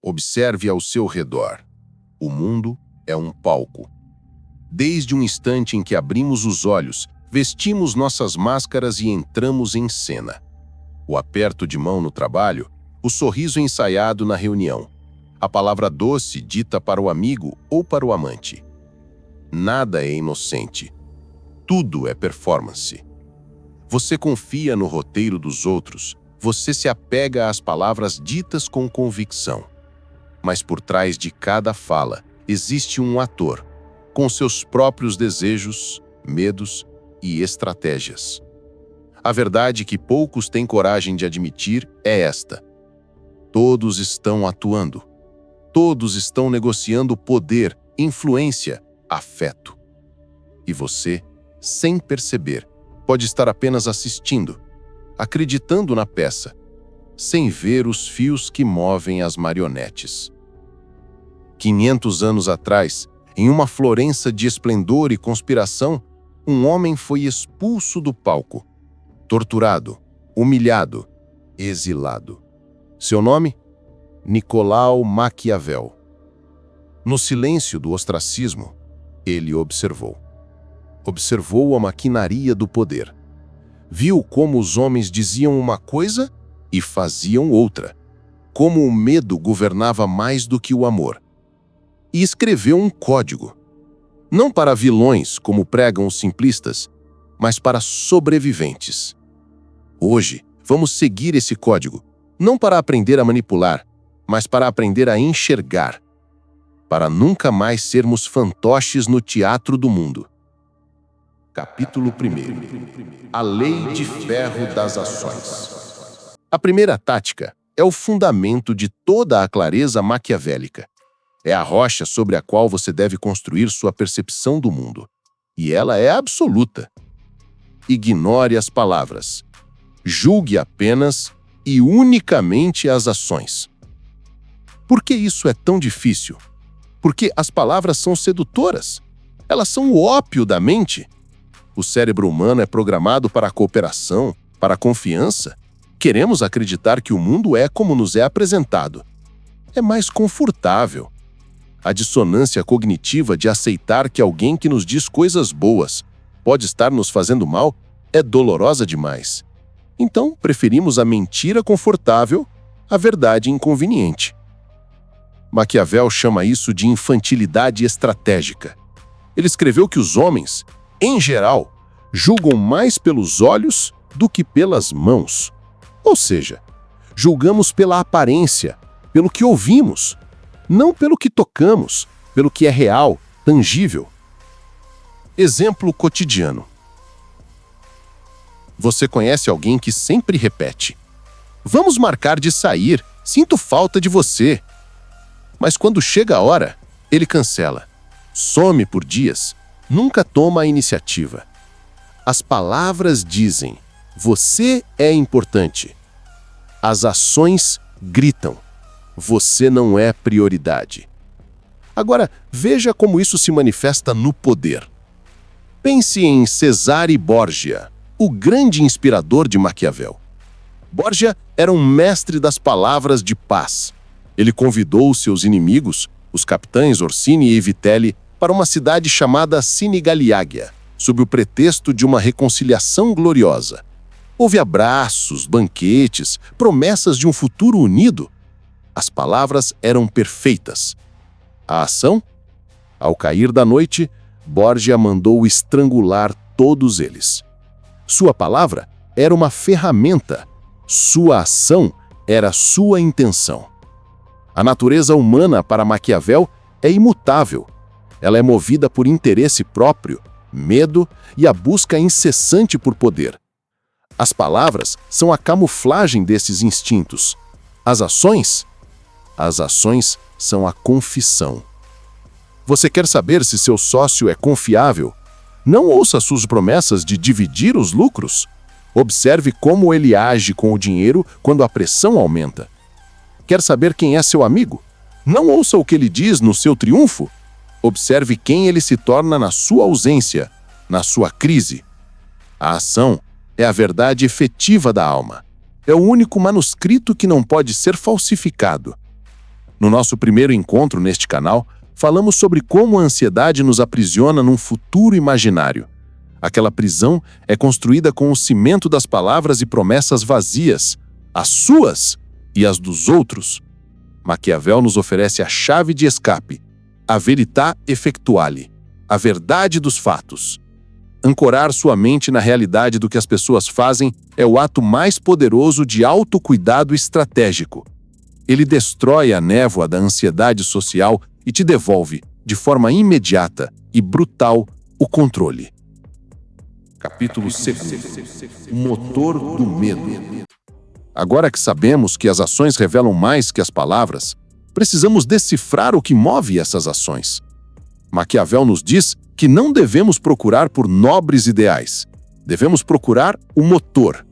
Observe ao seu redor. O mundo é um palco. Desde o instante em que abrimos os olhos, vestimos nossas máscaras e entramos em cena. O aperto de mão no trabalho, o sorriso ensaiado na reunião, a palavra doce dita para o amigo ou para o amante. Nada é inocente. Tudo é performance. Você confia no roteiro dos outros, você se apega às palavras ditas com convicção. Mas por trás de cada fala existe um ator, com seus próprios desejos, medos e estratégias. A verdade que poucos têm coragem de admitir é esta: todos estão atuando. Todos estão negociando poder, influência, afeto. E você, sem perceber, pode estar apenas assistindo, acreditando na peça, sem ver os fios que movem as marionetes. 500 anos atrás, em uma Florença de esplendor e conspiração, um homem foi expulso do palco, torturado, humilhado, exilado. Seu nome? Nicolau Maquiavel. No silêncio do ostracismo, ele observou. Observou a maquinaria do poder. Viu como os homens diziam uma coisa e faziam outra. Como o medo governava mais do que o amor. E escreveu um código. Não para vilões, como pregam os simplistas, mas para sobreviventes. Hoje, vamos seguir esse código, não para aprender a manipular, mas para aprender a enxergar. Para nunca mais sermos fantoches no teatro do mundo. Capítulo 1. A Lei de Ferro das Ações. A primeira tática é o fundamento de toda a clareza maquiavélica. É a rocha sobre a qual você deve construir sua percepção do mundo. E ela é absoluta. Ignore as palavras. Julgue apenas e unicamente as ações. Por que isso é tão difícil? Porque as palavras são sedutoras. Elas são o ópio da mente. O cérebro humano é programado para a cooperação, para a confiança. Queremos acreditar que o mundo é como nos é apresentado. É mais confortável. A dissonância cognitiva de aceitar que alguém que nos diz coisas boas pode estar nos fazendo mal é dolorosa demais. Então, preferimos a mentira confortável à verdade inconveniente. Maquiavel chama isso de infantilidade estratégica. Ele escreveu que os homens, em geral, julgam mais pelos olhos do que pelas mãos. Ou seja, julgamos pela aparência, pelo que ouvimos, não pelo que tocamos, pelo que é real, tangível. Exemplo cotidiano. Você conhece alguém que sempre repete: "Vamos marcar de sair, sinto falta de você." Mas quando chega a hora, ele cancela. Some por dias, nunca toma a iniciativa. As palavras dizem: "Você é importante." As ações gritam: "Você não é prioridade." Agora, veja como isso se manifesta no poder. Pense em Cesare Borgia, o grande inspirador de Maquiavel. Borgia era um mestre das palavras de paz. Ele convidou seus inimigos, os capitães Orsini e Vitelli, para uma cidade chamada Sinigalia, sob o pretexto de uma reconciliação gloriosa. Houve abraços, banquetes, promessas de um futuro unido. As palavras eram perfeitas. A ação? Ao cair da noite, Borgia mandou estrangular todos eles. Sua palavra era uma ferramenta. Sua ação era sua intenção. A natureza humana para Maquiavel é imutável. Ela é movida por interesse próprio, medo e a busca incessante por poder. As palavras são a camuflagem desses instintos. As ações? As ações são a confissão. Você quer saber se seu sócio é confiável? Não ouça suas promessas de dividir os lucros. Observe como ele age com o dinheiro quando a pressão aumenta. Quer saber quem é seu amigo? Não ouça o que ele diz no seu triunfo. Observe quem ele se torna na sua ausência, na sua crise. A ação é a verdade efetiva da alma. É o único manuscrito que não pode ser falsificado. No nosso primeiro encontro neste canal, falamos sobre como a ansiedade nos aprisiona num futuro imaginário. Aquela prisão é construída com o cimento das palavras e promessas vazias, as suas e as dos outros. Maquiavel nos oferece a chave de escape, a verità effectuale, a verdade dos fatos. Ancorar sua mente na realidade do que as pessoas fazem é o ato mais poderoso de autocuidado estratégico. Ele destrói a névoa da ansiedade social e te devolve, de forma imediata e brutal, o controle. Capítulo 2. O motor do medo. Agora que sabemos que as ações revelam mais que as palavras, precisamos decifrar o que move essas ações. Maquiavel nos diz que não devemos procurar por nobres ideais. Devemos procurar o motor.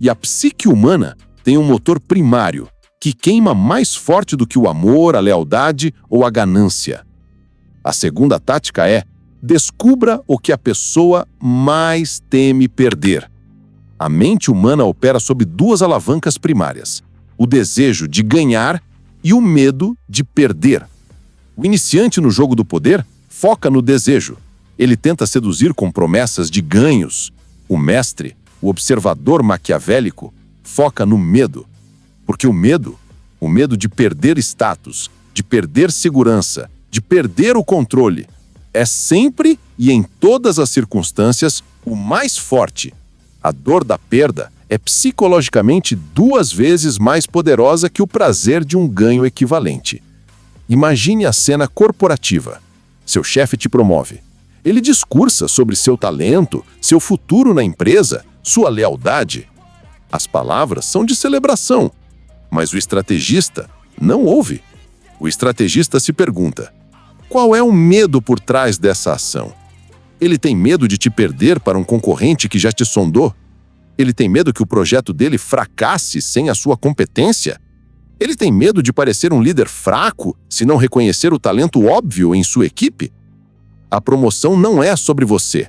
E a psique humana tem um motor primário, que queima mais forte do que o amor, a lealdade ou a ganância. A segunda tática é: descubra o que a pessoa mais teme perder. A mente humana opera sob duas alavancas primárias: o desejo de ganhar e o medo de perder. O iniciante no jogo do poder foca no desejo. Ele tenta seduzir com promessas de ganhos. O mestre, o observador maquiavélico, foca no medo. Porque o medo de perder status, de perder segurança, de perder o controle, é sempre e em todas as circunstâncias o mais forte. A dor da perda é psicologicamente 2 vezes mais poderosa que o prazer de um ganho equivalente. Imagine a cena corporativa. Seu chefe te promove. Ele discursa sobre seu talento, seu futuro na empresa, sua lealdade. As palavras são de celebração, mas o estrategista não ouve. O estrategista se pergunta: qual é o medo por trás dessa ação? Ele tem medo de te perder para um concorrente que já te sondou? Ele tem medo que o projeto dele fracasse sem a sua competência? Ele tem medo de parecer um líder fraco se não reconhecer o talento óbvio em sua equipe? A promoção não é sobre você.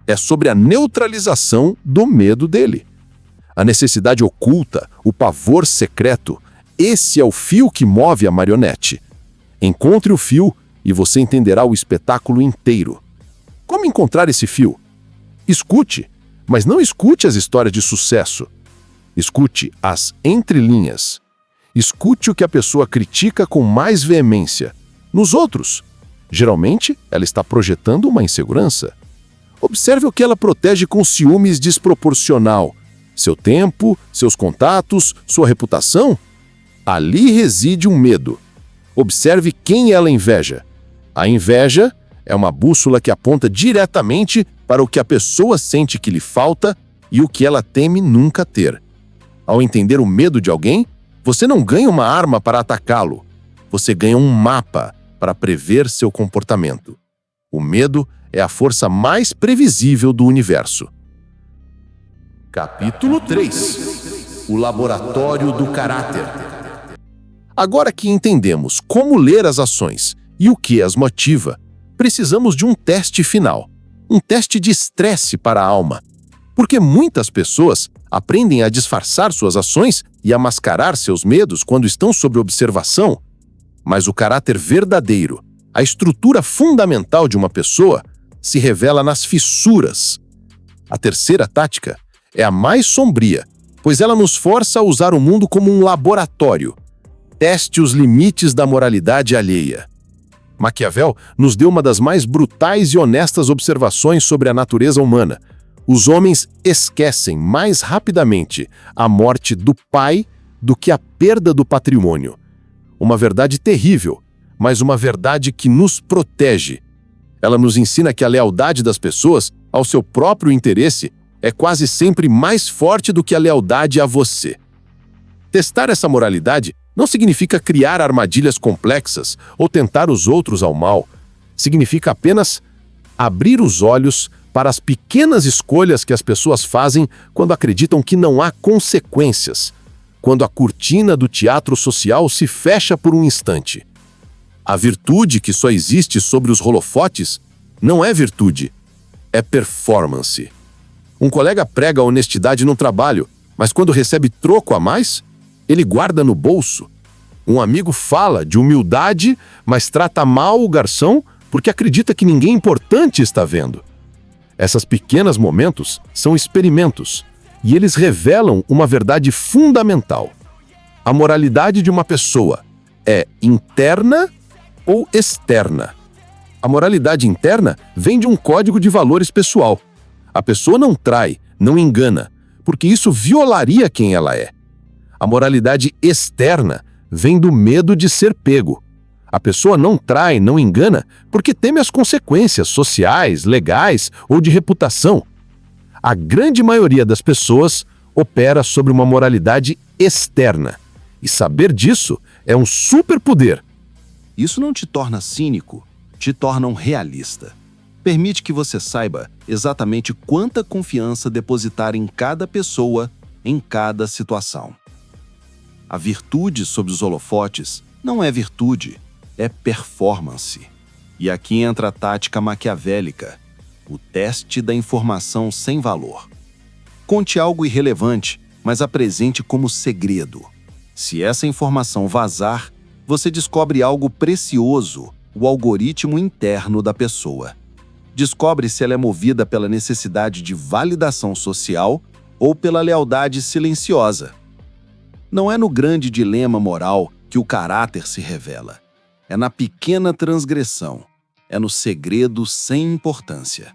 É sobre a neutralização do medo dele. A necessidade oculta, o pavor secreto, esse é o fio que move a marionete. Encontre o fio e você entenderá o espetáculo inteiro. Como encontrar esse fio? Escute, mas não escute as histórias de sucesso. Escute as entrelinhas. Escute o que a pessoa critica com mais veemência. Nos outros, geralmente, ela está projetando uma insegurança. Observe o que ela protege com ciúmes desproporcional. Seu tempo, seus contatos, sua reputação. Ali reside um medo. Observe quem ela inveja. A inveja é uma bússola que aponta diretamente para o que a pessoa sente que lhe falta e o que ela teme nunca ter. Ao entender o medo de alguém, você não ganha uma arma para atacá-lo. Você ganha um mapa para prever seu comportamento. O medo é a força mais previsível do universo. Capítulo 3. O laboratório do caráter. Agora que entendemos como ler as ações e o que as motiva, precisamos de um teste final, um teste de estresse para a alma. Porque muitas pessoas aprendem a disfarçar suas ações e a mascarar seus medos quando estão sob observação. Mas o caráter verdadeiro, a estrutura fundamental de uma pessoa, se revela nas fissuras. A terceira tática é a mais sombria, pois ela nos força a usar o mundo como um laboratório. Teste os limites da moralidade alheia. Maquiavel nos deu uma das mais brutais e honestas observações sobre a natureza humana. Os homens esquecem mais rapidamente a morte do pai do que a perda do patrimônio. Uma verdade terrível, mas uma verdade que nos protege. Ela nos ensina que a lealdade das pessoas ao seu próprio interesse é quase sempre mais forte do que a lealdade a você. Testar essa moralidade não significa criar armadilhas complexas ou tentar os outros ao mal. Significa apenas abrir os olhos para as pequenas escolhas que as pessoas fazem quando acreditam que não há consequências, quando a cortina do teatro social se fecha por um instante. A virtude que só existe sobre os holofotes não é virtude, é performance. Um colega prega a honestidade no trabalho, mas quando recebe troco a mais, ele guarda no bolso. Um amigo fala de humildade, mas trata mal o garçom porque acredita que ninguém importante está vendo. Esses pequenos momentos são experimentos, e eles revelam uma verdade fundamental. A moralidade de uma pessoa é interna ou externa? A moralidade interna vem de um código de valores pessoal. A pessoa não trai, não engana, porque isso violaria quem ela é. A moralidade externa vem do medo de ser pego. A pessoa não trai, não engana, porque teme as consequências sociais, legais ou de reputação. A grande maioria das pessoas opera sobre uma moralidade externa. E saber disso é um superpoder. Isso não te torna cínico, te torna um realista. Permite que você saiba exatamente quanta confiança depositar em cada pessoa, em cada situação. A virtude sob os holofotes não é virtude, é performance. E aqui entra a tática maquiavélica, o teste da informação sem valor. Conte algo irrelevante, mas apresente como segredo. Se essa informação vazar, você descobre algo precioso, o algoritmo interno da pessoa. Descobre se ela é movida pela necessidade de validação social ou pela lealdade silenciosa. Não é no grande dilema moral que o caráter se revela. É na pequena transgressão. É no segredo sem importância.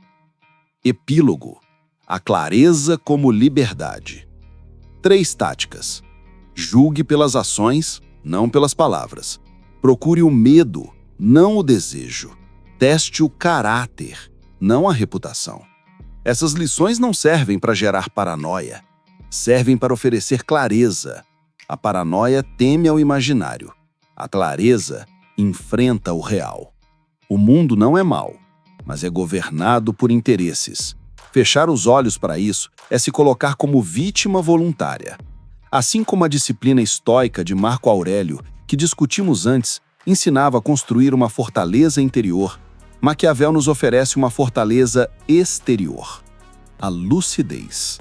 Epílogo. A clareza como liberdade. 3 táticas. Julgue pelas ações, não pelas palavras. Procure o medo, não o desejo. Teste o caráter, não a reputação. Essas lições não servem para gerar paranoia. Servem para oferecer clareza. A paranoia teme ao imaginário. A clareza enfrenta o real. O mundo não é mau, mas é governado por interesses. Fechar os olhos para isso é se colocar como vítima voluntária. Assim como a disciplina estoica de Marco Aurélio, que discutimos antes, ensinava a construir uma fortaleza interior, Maquiavel nos oferece uma fortaleza exterior, a lucidez.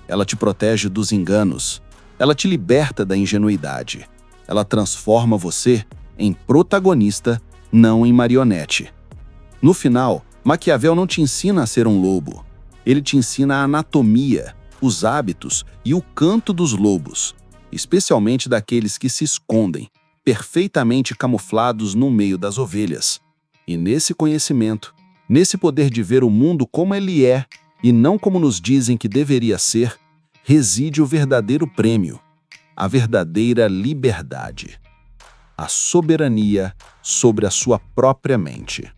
Ela te protege dos enganos, ela te liberta da ingenuidade, ela transforma você em protagonista, não em marionete. No final, Maquiavel não te ensina a ser um lobo, ele te ensina a anatomia, os hábitos e o canto dos lobos, especialmente daqueles que se escondem, perfeitamente camuflados no meio das ovelhas. E nesse conhecimento, nesse poder de ver o mundo como ele é e não como nos dizem que deveria ser, reside o verdadeiro prêmio, a verdadeira liberdade, a soberania sobre a sua própria mente.